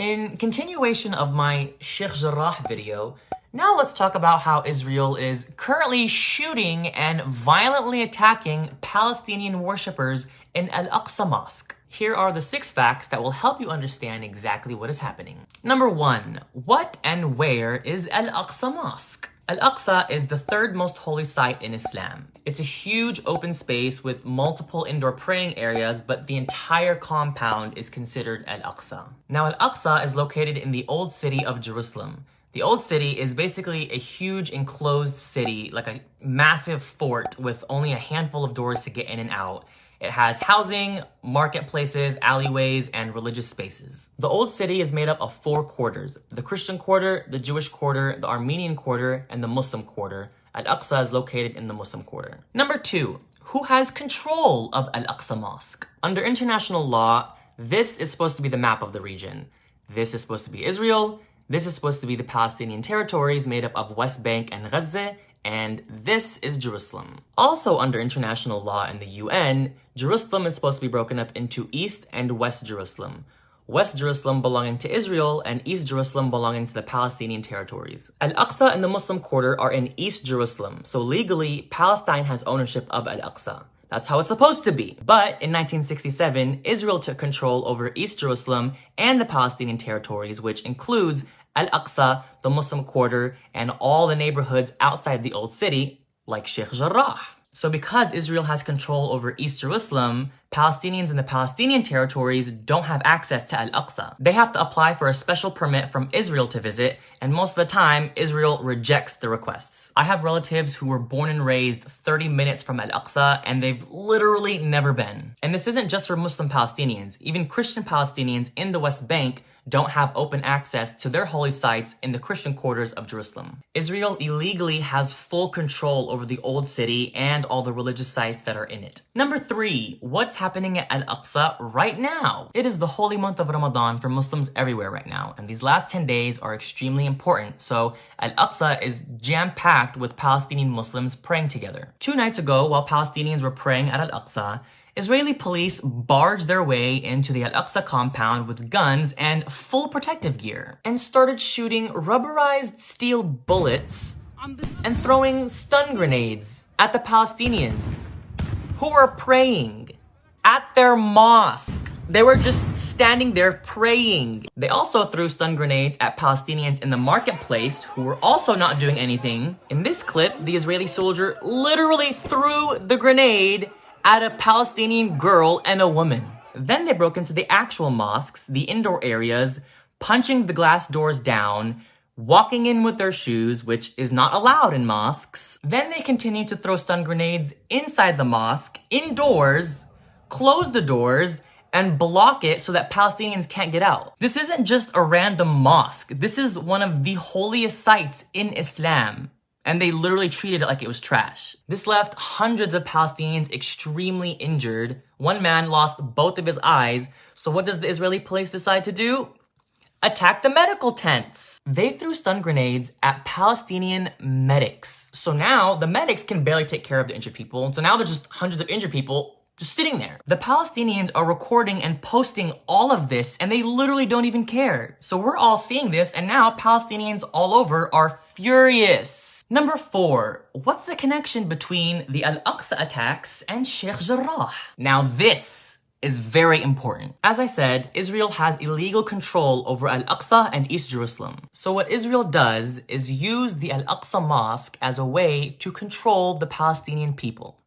In continuation of my Sheikh Jarrah video, now let's talk about how Israel is currently shooting and violently attacking Palestinian worshippers in Al-Aqsa Mosque. Here are the 6 facts that will help you understand exactly what is happening. Number 1, what and where is Al-Aqsa Mosque? Al-Aqsa is the 3rd most holy site in Islam. It's a huge open space with multiple indoor praying areas, but the entire compound is considered Al-Aqsa. Now, Al-Aqsa is located in the old city of Jerusalem. The old city is basically a huge enclosed city, like a massive fort with only a handful of doors to get in and out. It has housing, marketplaces, alleyways, and religious spaces. The old city is made up of 4 quarters: the Christian quarter, the Jewish quarter, the Armenian quarter, and the Muslim quarter. Al-Aqsa is located in the Muslim quarter. Number 2, who has control of Al-Aqsa Mosque? Under international law, this is supposed to be the map of the region. This is supposed to be Israel. This is supposed to be the Palestinian territories made up of West Bank and Gaza, and this is Jerusalem. Also under international law in the UN, Jerusalem is supposed to be broken up into East and West Jerusalem. West Jerusalem belonging to Israel and East Jerusalem belonging to the Palestinian territories. Al-Aqsa and the Muslim quarter are in East Jerusalem, so legally Palestine has ownership of Al-Aqsa. That's how it's supposed to be. But in 1967, Israel took control over East Jerusalem and the Palestinian territories, which includes Al-Aqsa, the Muslim quarter, and all the neighborhoods outside the old city, like Sheikh Jarrah. So because Israel has control over East Jerusalem, Palestinians in the Palestinian territories don't have access to Al-Aqsa. They have to apply for a special permit from Israel to visit, and most of the time, Israel rejects the requests. I have relatives who were born and raised 30 minutes from Al-Aqsa, and they've literally never been. And this isn't just for Muslim Palestinians. Even Christian Palestinians in the West Bank don't have open access to their holy sites in the Christian quarters of Jerusalem. Israel illegally has full control over the old city and all the religious sites that are in it. Number 3, what's happening at Al-Aqsa right now? It is the holy month of Ramadan for Muslims everywhere right now, and these last 10 days are extremely important, so Al-Aqsa is jam-packed with Palestinian Muslims praying together. 2 nights ago, while Palestinians were praying at Al-Aqsa, Israeli police barged their way into the Al-Aqsa compound with guns and full protective gear and started shooting rubberized steel bullets and throwing stun grenades at the Palestinians who were praying at their mosque. They were just standing there praying. They also threw stun grenades at Palestinians in the marketplace who were also not doing anything. In this clip, the Israeli soldier literally threw the grenade at a Palestinian girl and a woman. Then they broke into the actual mosques, the indoor areas, punching the glass doors down, walking in with their shoes, which is not allowed in mosques. Then they continued to throw stun grenades inside the mosque, indoors, close the doors, and block it so that Palestinians can't get out. This isn't just a random mosque. This is one of the holiest sites in Islam, and they literally treated it like it was trash. This left hundreds of Palestinians extremely injured. One man lost both of his eyes. So what does the Israeli police decide to do? Attack the medical tents. They threw stun grenades at Palestinian medics. So now the medics can barely take care of the injured people. So now there's just hundreds of injured people just sitting there. The Palestinians are recording and posting all of this, and they literally don't even care. So we're all seeing this, and now Palestinians all over are furious. Number 4, what's the connection between the Al-Aqsa attacks and Sheikh Jarrah? Now this is very important. As I said, Israel has illegal control over Al-Aqsa and East Jerusalem. So what Israel does is use the Al-Aqsa Mosque as a way to control the Palestinian people.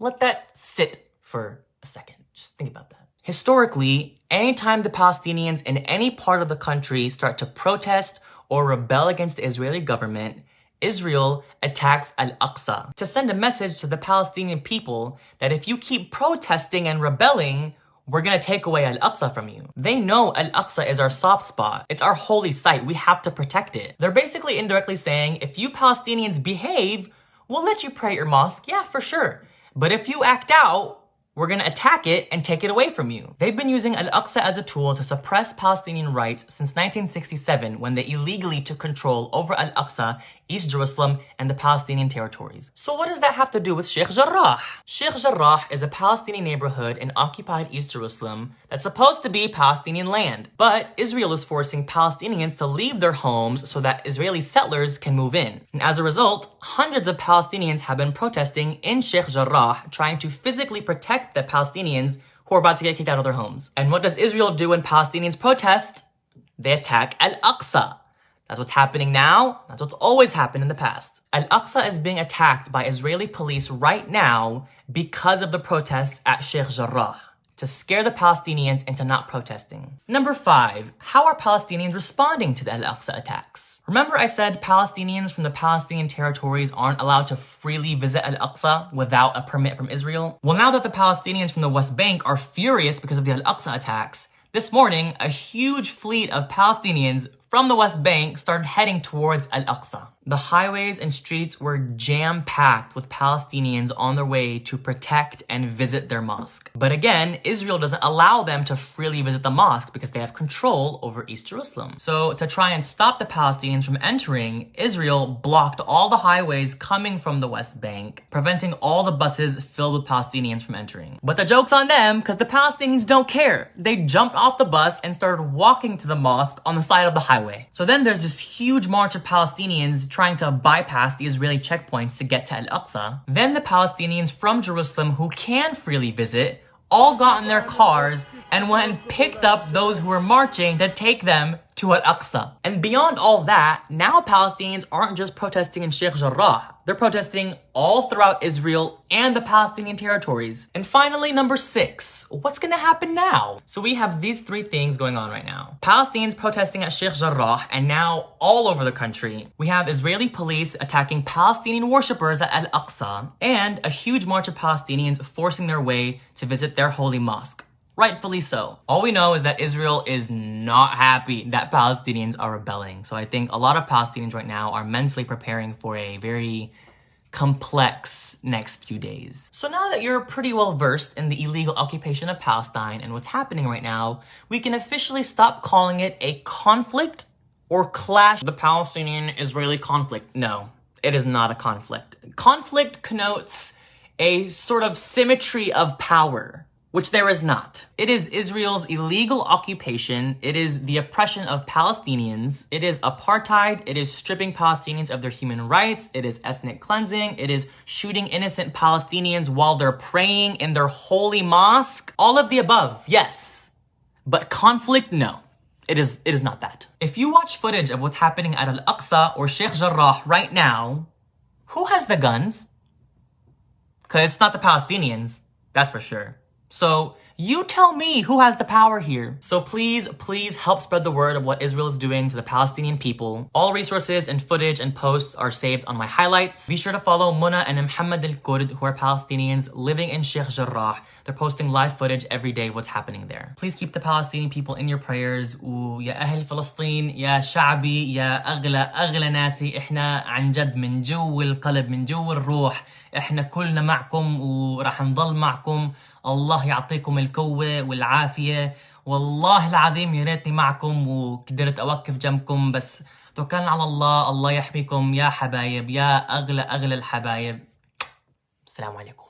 Let that sit for a second. Just think about that. Historically, anytime the Palestinians in any part of the country start to protest or rebel against the Israeli government, Israel attacks Al-Aqsa to send a message to the Palestinian people that if you keep protesting and rebelling, we're gonna take away Al-Aqsa from you. They know Al-Aqsa is our soft spot. It's our holy site. We have to protect it. They're basically indirectly saying, if you Palestinians behave, we'll let you pray at your mosque. Yeah, for sure. But if you act out, we're gonna attack it and take it away from you. They've been using Al-Aqsa as a tool to suppress Palestinian rights since 1967, when they illegally took control over Al-Aqsa East Jerusalem, and the Palestinian territories. So what does that have to do with Sheikh Jarrah? Sheikh Jarrah is a Palestinian neighborhood in occupied East Jerusalem that's supposed to be Palestinian land. But Israel is forcing Palestinians to leave their homes so that Israeli settlers can move in. And as a result, hundreds of Palestinians have been protesting in Sheikh Jarrah, trying to physically protect the Palestinians who are about to get kicked out of their homes. And what does Israel do when Palestinians protest? They attack Al-Aqsa. That's what's happening now. That's what's always happened in the past. Al-Aqsa is being attacked by Israeli police right now because of the protests at Sheikh Jarrah, to scare the Palestinians into not protesting. Number 5, how are Palestinians responding to the Al-Aqsa attacks? Remember I said Palestinians from the Palestinian territories aren't allowed to freely visit Al-Aqsa without a permit from Israel? Well, now that the Palestinians from the West Bank are furious because of the Al-Aqsa attacks, this morning, a huge fleet of Palestinians from the West Bank started heading towards Al-Aqsa. The highways and streets were jam-packed with Palestinians on their way to protect and visit their mosque. But again, Israel doesn't allow them to freely visit the mosque because they have control over East Jerusalem. So to try and stop the Palestinians from entering, Israel blocked all the highways coming from the West Bank, preventing all the buses filled with Palestinians from entering. But the joke's on them because the Palestinians don't care. They jumped off the bus and started walking to the mosque on the side of the highway. So then there's this huge march of Palestinians trying to bypass the Israeli checkpoints to get to Al-Aqsa. Then the Palestinians from Jerusalem who can freely visit all got in their cars and went and picked up those who were marching to take them to Al-Aqsa. And beyond all that, now Palestinians aren't just protesting in Sheikh Jarrah. They're protesting all throughout Israel and the Palestinian territories. And finally, number 6, what's gonna happen now? So we have these 3 things going on right now. Palestinians protesting at Sheikh Jarrah, and now all over the country. We have Israeli police attacking Palestinian worshippers at Al-Aqsa, and a huge march of Palestinians forcing their way to visit their holy mosque. Rightfully so. All we know is that Israel is not happy that Palestinians are rebelling. So I think a lot of Palestinians right now are mentally preparing for a very complex next few days. So now that you're pretty well versed in the illegal occupation of Palestine and what's happening right now, we can officially stop calling it a conflict or clash. The Palestinian-Israeli conflict. No, it is not a conflict. Conflict connotes a sort of symmetry of power, which there is not. It is Israel's illegal occupation. It is the oppression of Palestinians. It is apartheid. It is stripping Palestinians of their human rights. It is ethnic cleansing. It is shooting innocent Palestinians while they're praying in their holy mosque. All of the above, yes. But conflict, no. It is not that. If you watch footage of what's happening at Al-Aqsa or Sheikh Jarrah right now, who has the guns? Because it's not the Palestinians, that's for sure. So you tell me who has the power here. So please help spread the word of what Israel is doing to the Palestinian people. All resources and footage and posts are saved on my highlights. Be sure to follow Muna and Muhammad al-Kurd, who are Palestinians living in Sheikh Jarrah. They're posting live footage every day of what's happening there. Please keep the Palestinian people in your prayers. ويا أهل فلسطين يا شعبي يا أغلى ناسي إحنا عن جد من جو القلب من جو الروح إحنا كلنا معكم وراح نضل معكم. الله يعطيكم القوة والعافية. والله العظيم يا ريتني معكم وقدرت أوقف جنبكم، بس توكلنا على الله. الله يحميكم يا حبايب، يا أغلى الحبايب. السلام عليكم.